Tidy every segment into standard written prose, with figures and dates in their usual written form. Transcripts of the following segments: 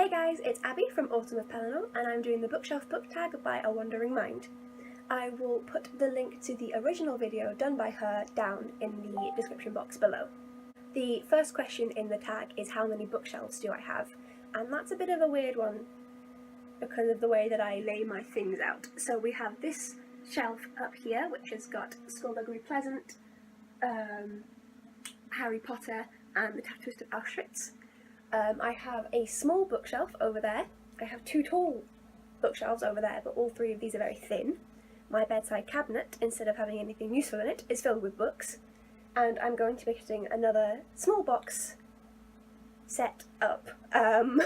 Hey guys, it's Abby from Autumn of Pellinor, and I'm doing the bookshelf book tag by A Wandering Mind. I will put the link to the original video done by her down in the description box below. The first question in the tag is how many bookshelves do I have? And that's a bit of a weird one because of the way that I lay my things out. So we have this shelf up here which has got Skullduggery Pleasant, Harry Potter and the Tattooist of Auschwitz. I have a small bookshelf over there. I have two tall bookshelves over there, but all three of these are very thin. My bedside cabinet, instead of having anything useful in it, is filled with books. And I'm going to be getting another small box set up. I'm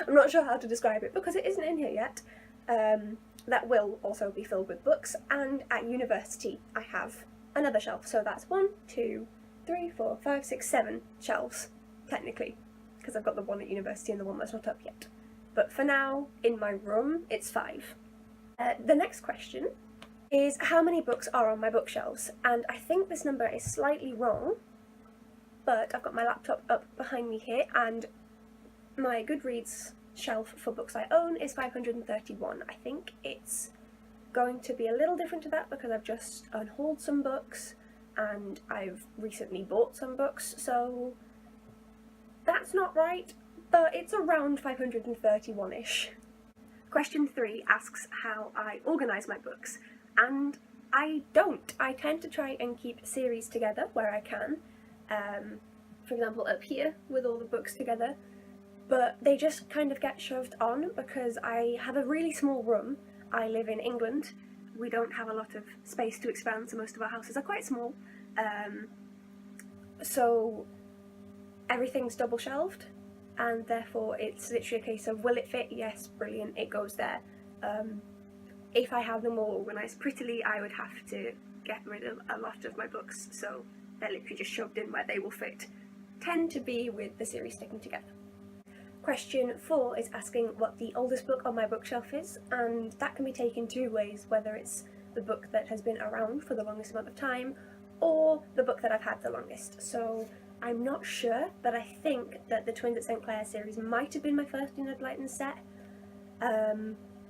not sure how to describe it because it isn't in here yet. That will also be filled with books. And at university I have another shelf. So that's 1, 2, 3, 4, 5, 6, 7 shelves, technically. Because I've got the one at university and the one that's not up yet. But for now, in my room, it's 5. The next question is how many books are on my bookshelves, and I think this number is slightly wrong, but I've got my laptop up behind me here, and my Goodreads shelf for books I own is 531. I think it's going to be a little different to that because I've just unhauled some books, and I've recently bought some books, so that's not right, but it's around 531-ish. Question 3 asks how I organise my books, and I don't. I tend to try and keep series together where I can, for example up here with all the books together, but they just kind of get shoved on because I have a really small room. I live in England. We don't have a lot of space to expand, so most of our houses are quite small, so everything's double shelved, and therefore it's literally a case of will it fit? Yes, brilliant, it goes there. If I have them all organised prettily, I would have to get rid of a lot of my books, so they're literally just shoved in where they will fit. Tend to be with the series sticking together. Question 4 is asking what the oldest book on my bookshelf is, and that can be taken two ways, whether it's the book that has been around for the longest amount of time or the book that I've had the longest. So I'm not sure, but I think that the Twins at St. Clair series might have been my first Enid Blyton set.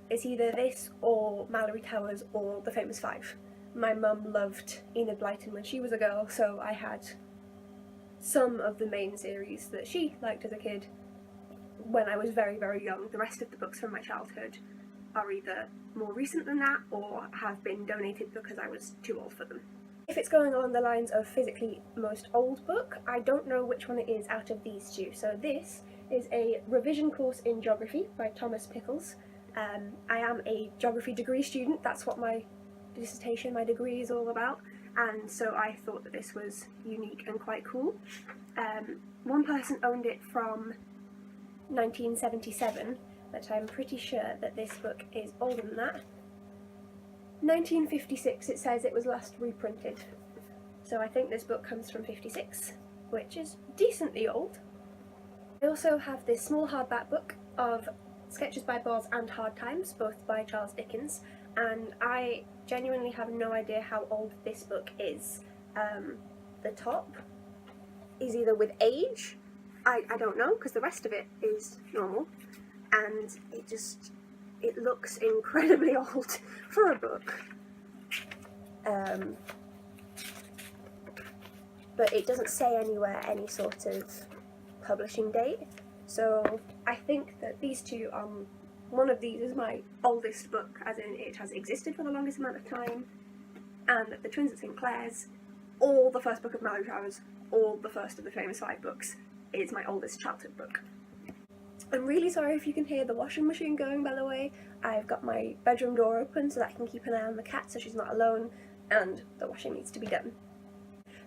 It's either this or Mallory Towers or The Famous Five. My mum loved Enid Blyton when she was a girl, so I had some of the main series that she liked as a kid when I was very, very young. The rest of the books from my childhood are either more recent than that or have been donated because I was too old for them. If it's going along the lines of physically most old book, I don't know which one it is out of these two. So this is a revision course in geography by Thomas Pickles. I am a geography degree student, that's what my dissertation, my degree is all about, and so I thought that this was unique and quite cool. One person owned it from 1977, but I'm pretty sure that this book is older than that. 1956 it says it was last reprinted, so I think this book comes from 56, which is decently old. I also have this small hardback book of Sketches by Boz and Hard Times, both by Charles Dickens, and I genuinely have no idea how old this book is. The top is either with age, I don't know, because the rest of it is normal, and it looks incredibly old for a book. But it doesn't say anywhere any sort of publishing date, so I think that these two, one of these is my oldest book, as in it has existed for the longest amount of time, and that the Twins at St. Clair's, or the first book of Mallory Towers, or the first of the Famous Five books, is my oldest childhood book. I'm really sorry if you can hear the washing machine going, by the way. I've got my bedroom door open so that I can keep an eye on the cat so she's not alone, and the washing needs to be done.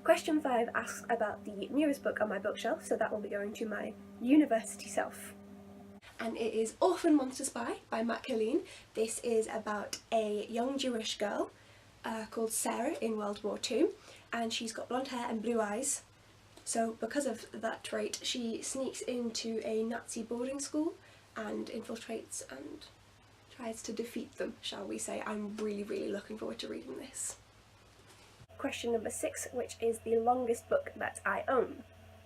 Question 5 asks about the newest book on my bookshelf, so that will be going to my university self. And it is Orphan Monster Spy by Matt Killeen. This is about a young Jewish girl called Sarah in World War II, and she's got blonde hair and blue eyes. So because of that trait, she sneaks into a Nazi boarding school and infiltrates and tries to defeat them, shall we say. I'm really, really looking forward to reading this. Question number 6, which is the longest book that I own.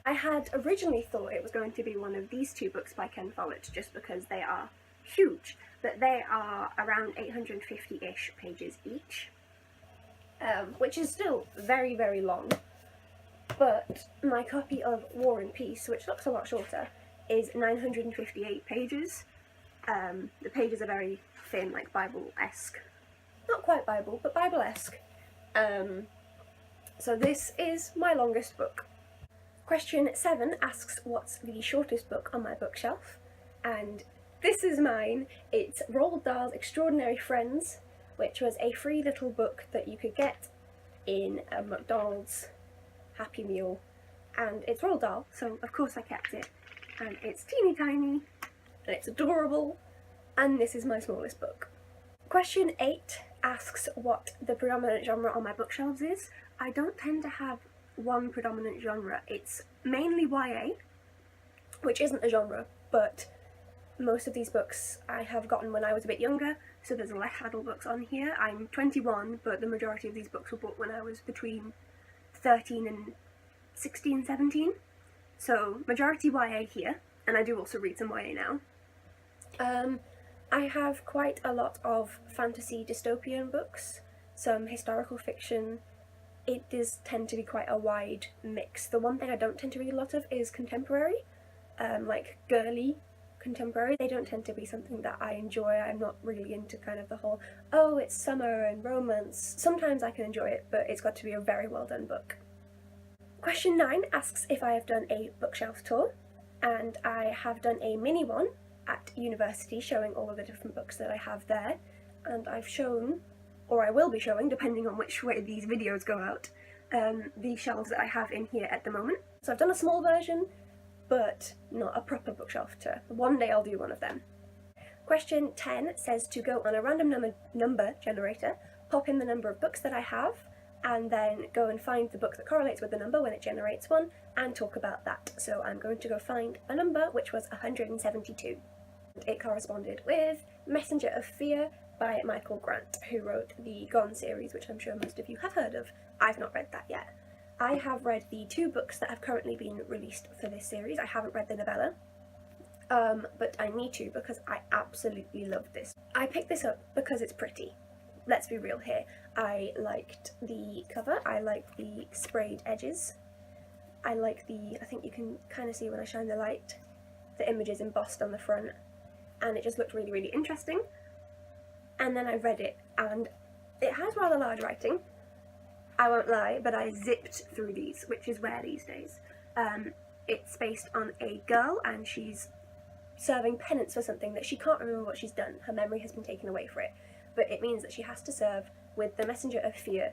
I had originally thought it was going to be one of these two books by Ken Follett, just because they are huge, but they are around 850-ish pages each, which is still very, very long. But my copy of War and Peace, which looks a lot shorter, is 958 pages. The pages are very thin, like Bible-esque. Not quite Bible, but Bible-esque. So this is my longest book. Question 7 asks what's the shortest book on my bookshelf, and this is mine. It's Roald Dahl's Extraordinary Friends, which was a free little book that you could get in a McDonald's Happy Meal, and it's Roald Dahl, so of course I kept it, and it's teeny tiny, and it's adorable, and this is my smallest book. Question 8 asks what the predominant genre on my bookshelves is. I don't tend to have one predominant genre. It's mainly YA, which isn't a genre, but most of these books I have gotten when I was a bit younger, so there's less adult books on here. I'm 21, but the majority of these books were bought when I was between 13 and 16, 17, so majority YA here, and I do also read some YA now. I have quite a lot of fantasy dystopian books, some historical fiction. It does tend to be quite a wide mix. The one thing I don't tend to read a lot of is contemporary, like girly contemporary. They don't tend to be something that I enjoy. I'm not really into kind of the whole, oh, it's summer and romance. Sometimes I can enjoy it, but it's got to be a very well done book. Question 9 asks if I have done a bookshelf tour, and I have done a mini one at university showing all of the different books that I have there, and I've shown, or I will be showing, depending on which way these videos go out, the shelves that I have in here at the moment. So I've done a small version, but not a proper bookshelf tour. One day I'll do one of them. Question 10 says to go on a random number generator, pop in the number of books that I have, and then go and find the book that correlates with the number when it generates one, and talk about that. So I'm going to go find a number, which was 172. It corresponded with Messenger of Fear by Michael Grant, who wrote the Gone series, which I'm sure most of you have heard of. I've not read that yet. I have read the 2 books that have currently been released for this series. I haven't read the novella, but I need to because I absolutely love this. I picked this up because it's pretty. Let's be real here. I liked the cover, I liked the sprayed edges, I like I think you can kind of see when I shine the light, the images embossed on the front, and it just looked really, really interesting. And then I read it, and it has rather large writing, I won't lie, but I zipped through these, which is rare these days. It's based on a girl, and she's serving penance for something that she can't remember what she's done. Her memory has been taken away for it, but it means that she has to serve with the Messenger of Fear,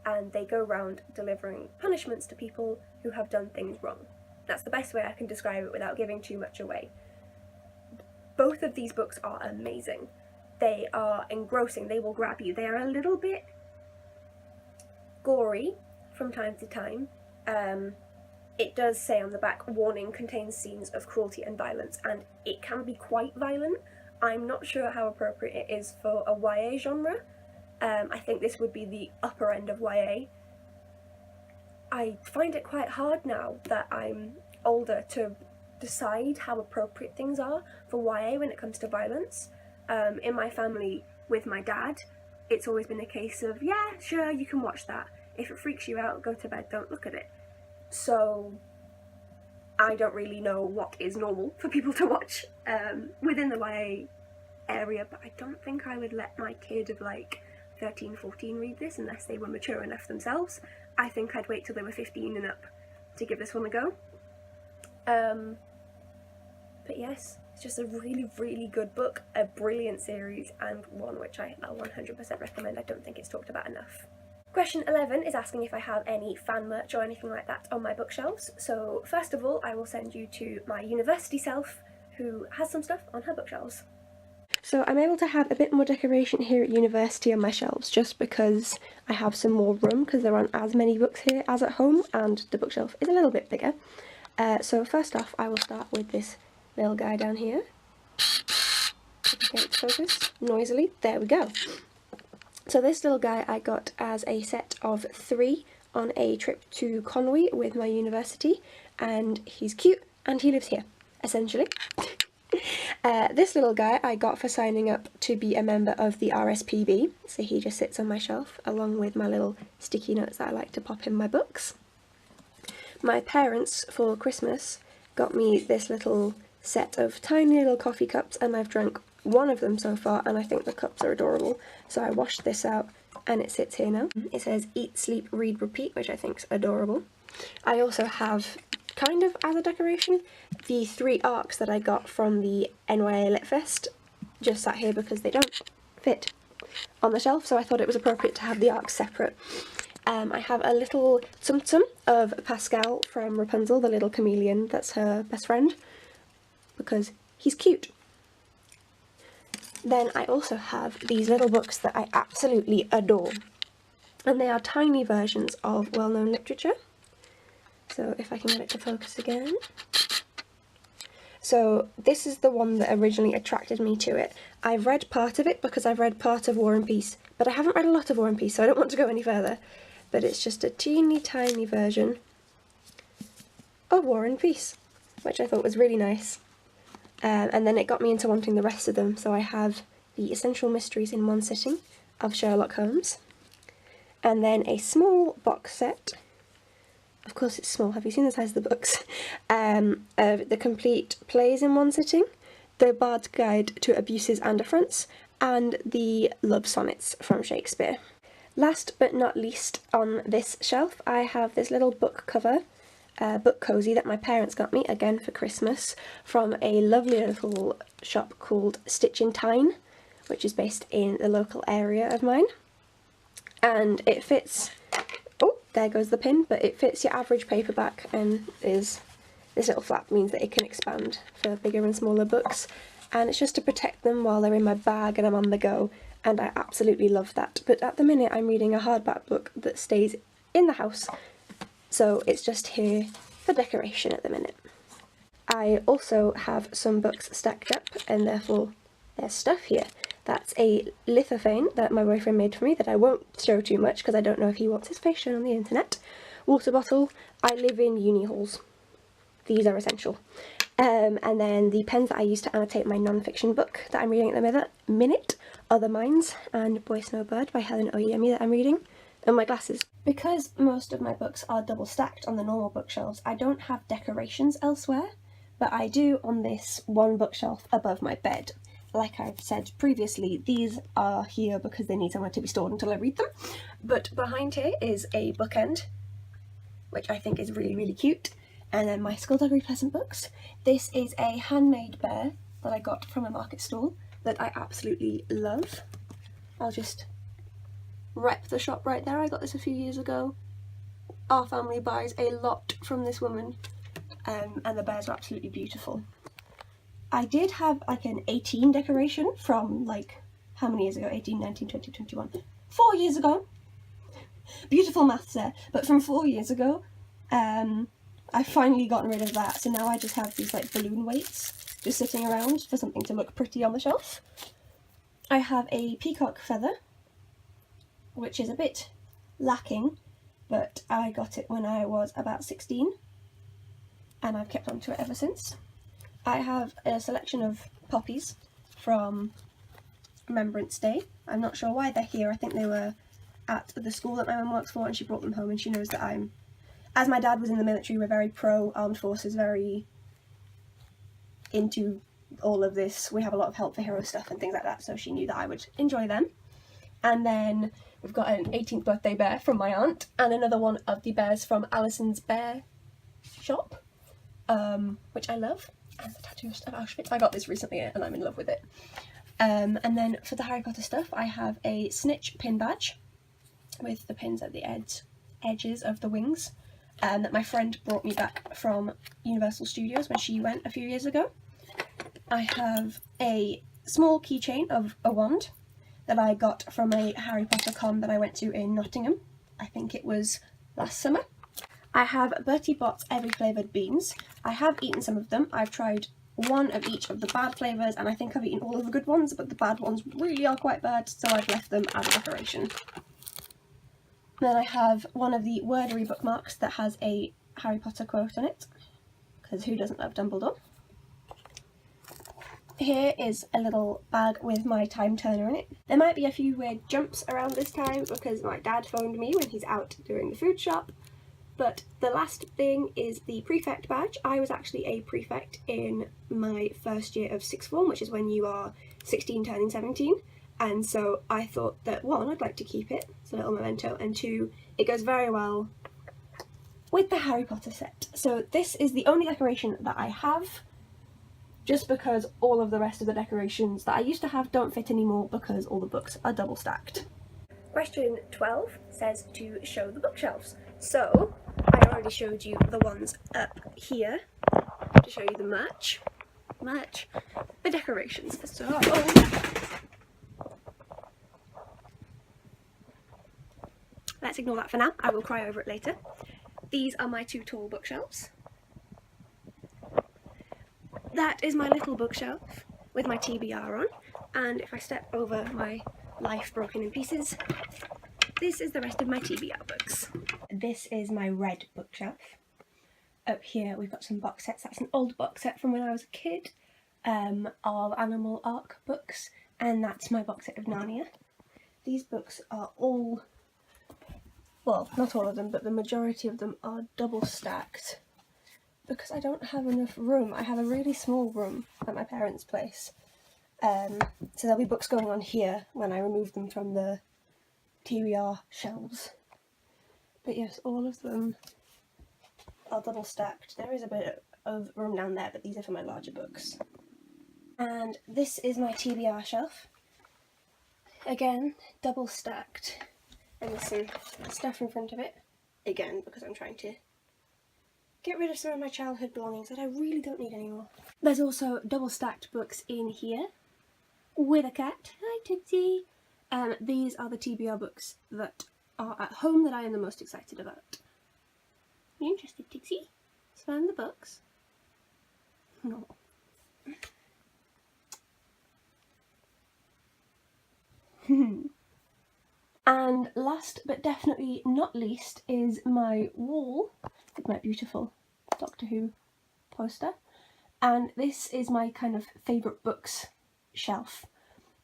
and they go around delivering punishments to people who have done things wrong. That's the best way I can describe it without giving too much away. Both of these books are amazing. They are engrossing, they will grab you. They are a little bit gory from time to time. It does say on the back, warning contains scenes of cruelty and violence, and it can be quite violent. I'm not sure how appropriate it is for a YA genre. I think this would be the upper end of YA. I find it quite hard now that I'm older to decide how appropriate things are for YA when it comes to violence. In my family, with my dad, it's always been a case of, yeah, sure, you can watch that. If it freaks you out, go to bed, don't look at it. So I don't really know what is normal for people to watch within the YA area, but I don't think I would let my kid of like 13, 14 read this unless they were mature enough themselves. I think I'd wait till they were 15 and up to give this one a go. But yes, it's just a really, really good book, a brilliant series, and one which I'll 100% recommend. I don't think it's talked about enough. Question 11 is asking if I have any fan merch or anything like that on my bookshelves. So first of all, I will send you to my university self, who has some stuff on her bookshelves. So I'm able to have a bit more decoration here at university on my shelves, just because I have some more room, because there aren't as many books here as at home, and the bookshelf is a little bit bigger. So first off, I will start with this little guy down here. Get it to focus noisily. There we go. So this little guy I got as a set of 3 on a trip to Conwy with my university, and he's cute, and he lives here, essentially. This little guy I got for signing up to be a member of the RSPB, so he just sits on my shelf along with my little sticky notes that I like to pop in my books. My parents, for Christmas, got me this little set of tiny little coffee cups, and I've drunk one of them so far, and I think the cups are adorable. So I washed this out, and it sits here now. It says Eat, Sleep, Read, Repeat, which I think is adorable. I also have, kind of as a decoration, the 3 arcs that I got from the NYA Lit Fest, just sat here because they don't fit on the shelf, so I thought it was appropriate to have the arcs separate. I have a little Tsum Tsum of Pascal from Rapunzel, the little chameleon that's her best friend, because he's cute. Then I also have these little books that I absolutely adore, and they are tiny versions of well-known literature. So if I can get it to focus again. So this is the one that originally attracted me to it. I've read part of it because I've read part of War and Peace, but I haven't read a lot of War and Peace, so I don't want to go any further. But it's just a teeny tiny version of War and Peace, which I thought was really nice. And then it got me into wanting the rest of them, so I have the Essential Mysteries in One Sitting of Sherlock Holmes, and then a small box set, of course it's small, have you seen the size of the books, of the complete plays in one sitting, the Bard's Guide to Abuses and Affronts, and the Love Sonnets from Shakespeare. Last but not least on this shelf, I have this little book cover, book cozy that my parents got me, again for Christmas, from a lovely little shop called Stitch in Tyne, which is based in the local area of mine. And it fits, oh, there goes the pin, but it fits your average paperback, and this little flap means that it can expand for bigger and smaller books. And it's just to protect them while they're in my bag and I'm on the go, and I absolutely love that. But at the minute I'm reading a hardback book that stays in the house, so it's just here for decoration at the minute. I also have some books stacked up, and therefore there's stuff here. That's a lithophane that my boyfriend made for me that I won't show too much because I don't know if he wants his face shown on the internet. Water bottle. I live in uni halls. These are essential. And then the pens that I use to annotate my non-fiction book that I'm reading at the minute, Other Minds and Boy Snowbird by Helen Oyemi that I'm reading, and my glasses. Because most of my books are double stacked on the normal bookshelves, I don't have decorations elsewhere, but I do on this one bookshelf above my bed. Like I've said previously, these are here because they need somewhere to be stored until I read them. But behind here is a bookend, which I think is really, really cute. And then my Skullduggery Pleasant books. This is a handmade bear that I got from a market stall that I absolutely love. I'll just rep the shop right there. I got this a few years ago. Our family buys a lot from this woman, and the bears are absolutely beautiful. I did have like an 18 decoration from like, how many years ago? 18, 19, 20, 21. 4 years ago. Beautiful maths there. But from 4 years ago, I've finally gotten rid of that. So now I just have these like balloon weights just sitting around for something to look pretty on the shelf. I have a peacock feather, which is a bit lacking, but I got it when I was about 16, and I've kept on to it ever since. I have a selection of poppies from Remembrance Day. I'm not sure why they're here. I think they were at the school that my mum works for, and she brought them home, and she knows that as my dad was in the military, we're very pro-armed forces, very into all of this. We have a lot of help for hero stuff and things like that, so she knew that I would enjoy them. And then we've got an 18th birthday bear from my aunt, and another one of the bears from Allison's bear shop, which I love. And the Tattooist of Auschwitz. I got this recently and I'm in love with it. And then for the Harry Potter stuff, I have a Snitch pin badge with the pins at the edges of the wings that my friend brought me back from Universal Studios when she went a few years ago. I have a small keychain of a wand that I got from a Harry Potter con that I went to in Nottingham. I think it was last summer. I have Bertie Bott's Every Flavoured Beans. I have eaten some of them. I've tried one of each of the bad flavours, and I think I've eaten all of the good ones, but the bad ones really are quite bad, so I've left them as a decoration. Then I have one of the Wordery bookmarks that has a Harry Potter quote on it. because who doesn't love Dumbledore? Here is a little bag with my time turner in it. There might be a few weird jumps around this time because my dad phoned me when he's out doing the food shop. But the last thing is the prefect badge. I was actually a prefect in my first year of sixth form, which is when you are 16 turning 17. And so I thought that, one, I'd like to keep it, it's a little memento, and two, it goes very well with the Harry Potter set. So this is the only decoration that I have, just because all of the rest of the decorations that I used to have don't fit anymore because all the books are double stacked. Question 12 says to show the bookshelves. So I already showed you the ones up here to show you the merch, the decorations. So let's ignore that for now. I will cry over it later. These are my two tall bookshelves. That is my little bookshelf with my TBR on, and if I step over my life broken in pieces, this is the rest of my TBR books. This is my red bookshelf. Up here we've got some box sets. That's an old box set from when I was a kid of Animal Arc books, and that's my box set of Narnia. These books are all, well, not all of them, but the majority of them are double stacked because I don't have enough room. I have a really small room at my parents' place. So there'll be books going on here when I remove them from the TBR shelves. But yes, all of them are double stacked. There is a bit of room down there, but these are for my larger books. And this is my TBR shelf. Again, double stacked. And there's some stuff in front of it. Again, because I'm trying to get rid of some of my childhood belongings that I really don't need anymore. There's also double stacked books in here with a cat. Hi, Tipsy! These are the TBR books that are at home that I am the most excited about. You interested, Tixie? Smelling the books? No. And last but definitely not least is my wall with my beautiful Doctor Who poster. And this is my kind of favourite books shelf.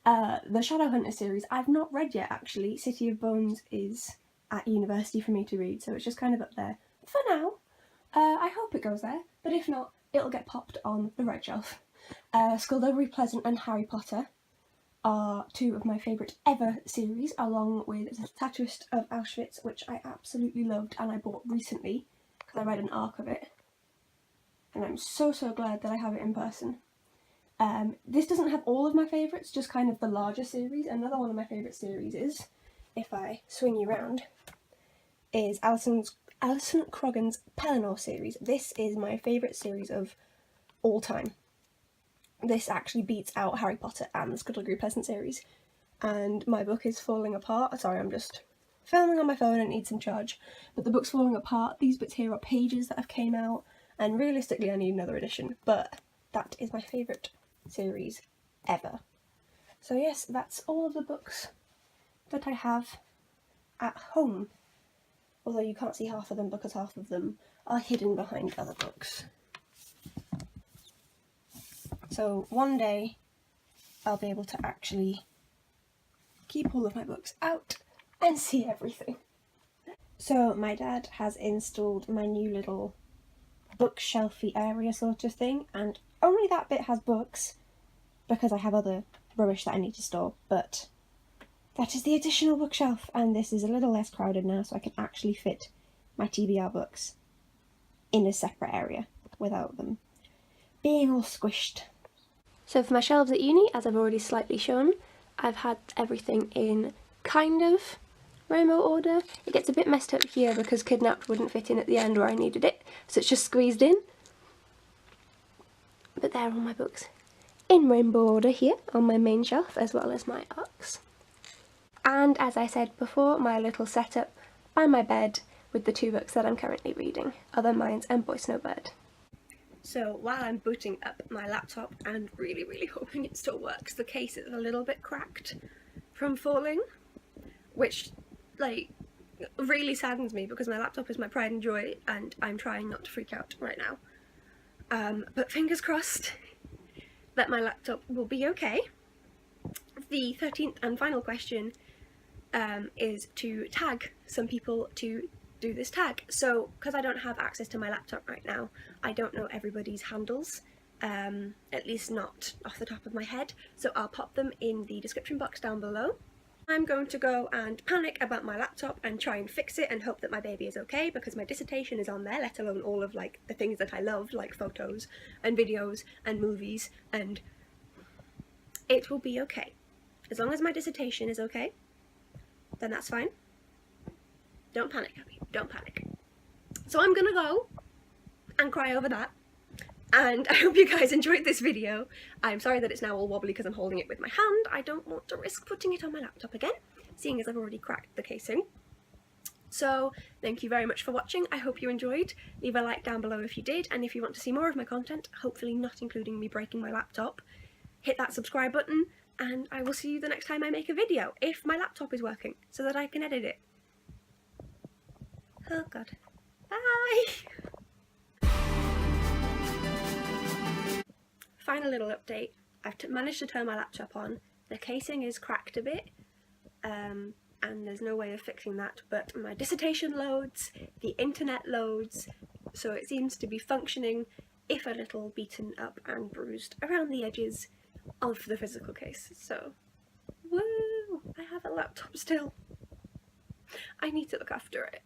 The Shadowhunter series I've not read yet actually. City of Bones is at university for me to read, so it's just kind of up there for now. I hope it goes there, but if not, it'll get popped on the red shelf. Skullduggery Pleasant and Harry Potter are two of my favourite ever series, along with The Tattooist of Auschwitz, which I absolutely loved and I bought recently because I read an arc of it. And I'm so glad that I have it in person. This doesn't have all of my favourites, just kind of the larger series. Another one of my favourite series is, if I swing you round, is Allison Cragen's Pellinor series. This is my favourite series of all time. This actually beats out Harry Potter and the Skullduggery Pleasant series. And my book is falling apart. Sorry, I'm just filming on my phone and it needs some charge. But the book's falling apart. These bits here are pages that have came out, and realistically I need another edition. But that is my favourite series ever. So yes, that's all of the books that I have at home. Although you can't see half of them because half of them are hidden behind other books. So one day I'll be able to actually keep all of my books out and see everything. So my dad has installed my new little bookshelfy area sort of thing, and only that bit has books because I have other rubbish that I need to store, but that is the additional bookshelf, and this is a little less crowded now, so I can actually fit my TBR books in a separate area without them being all squished. So for my shelves at uni, as I've already slightly shown, I've had everything in kind of rainbow order. It gets a bit messed up here because Kidnapped wouldn't fit in at the end where I needed it, so it's just squeezed in. But there are all my books in rainbow order here on my main shelf, as well as my arcs. And as I said before, my little setup by my bed with the two books that I'm currently reading, Other Minds and Boy Snowbird. So while I'm booting up my laptop and really hoping it still works, the case is a little bit cracked from falling, which like really saddens me because my laptop is my pride and joy and I'm trying not to freak out right now. But fingers crossed that my laptop will be okay. The 13th and final question is to tag some people to do this tag. So, because I don't have access to my laptop right now, I don't know everybody's handles, at least not off the top of my head, so I'll pop them in the description box down below. I'm going to go and panic about my laptop and try and fix it and hope that my baby is okay, because my dissertation is on there, let alone all of like the things that I love, like photos and videos and movies, and it will be okay. As long as my dissertation is okay, then that's fine. Don't panic, Abby, don't panic. So I'm gonna go and cry over that, and I hope you guys enjoyed this video. I'm sorry that it's now all wobbly because I'm holding it with my hand. I don't want to risk putting it on my laptop again, seeing as I've already cracked the casing. So thank you very much for watching. I hope you enjoyed. Leave a like down below if you did, and if you want to see more of my content, hopefully not including me breaking my laptop, hit that subscribe button, and I will see you the next time I make a video, if my laptop is working, so that I can edit it. Oh god. Bye! Final little update. I've managed to turn my laptop on. The casing is cracked a bit, and there's no way of fixing that, but my dissertation loads, the internet loads, so it seems to be functioning, if a little beaten up and bruised around the edges of the physical case. So, woo! I have a laptop still. I need to look after it.